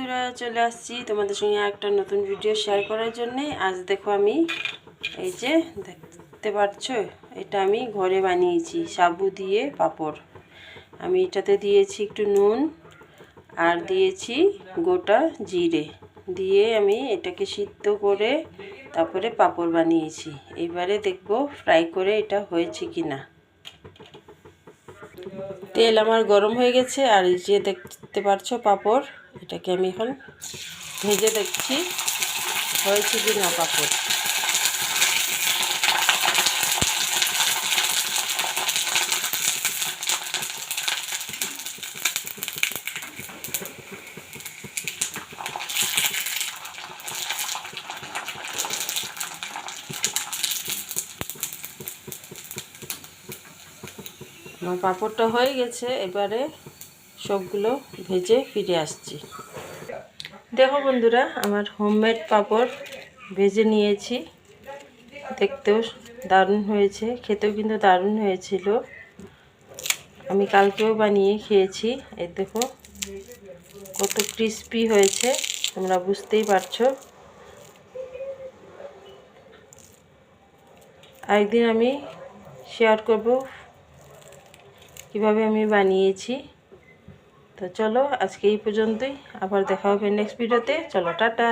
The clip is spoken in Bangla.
বন্ধুরা, চলে আসছি তোমাদের সঙ্গে একটা নতুন ভিডিও শেয়ার করার জন্যে। আজ দেখো আমি এই যে দেখতে পাচ্ছ, এটা আমি ঘরে বানিয়েছি সাবু দিয়ে পাঁপড়। আমি এটাতে দিয়েছি একটু নুন আর দিয়েছি গোটা জিরে দিয়ে আমি এটাকে সিদ্ধ করে তারপরে পাঁপড় বানিয়েছি। এবারে দেখব ফ্রাই করে এটা হয়েছে কি না। তেল আমার গরম হয়ে গেছে আর এই যে দেখতে পাচ্ছ পাঁপড়, এটাকে আমি এখন ভেজে দেখছি হয়েছে কি না পাঁপড়। আমার পাঁপড়টা হয়ে গেছে, এবারে সবগুলো ভেজে ফিরে আসছি। দেখো বন্ধুরা, আমার হোমমেড পাঁপড় ভেজে নিয়েছি। দেখতেও দারুণ হয়েছে, খেতেও কিন্তু দারুণ হয়েছিল। আমি কালকেও বানিয়ে খেয়েছি। এই দেখো কত ক্রিস্পি হয়েছে, তোমরা বুঝতেই পারছো। একদিন আমি শেয়ার করব কিভাবে আমি বানিয়েছি। তো চলো আজকে এই পর্যন্তই, আবার দেখা হবে নেক্সট ভিডিওতে। চলো টাটা।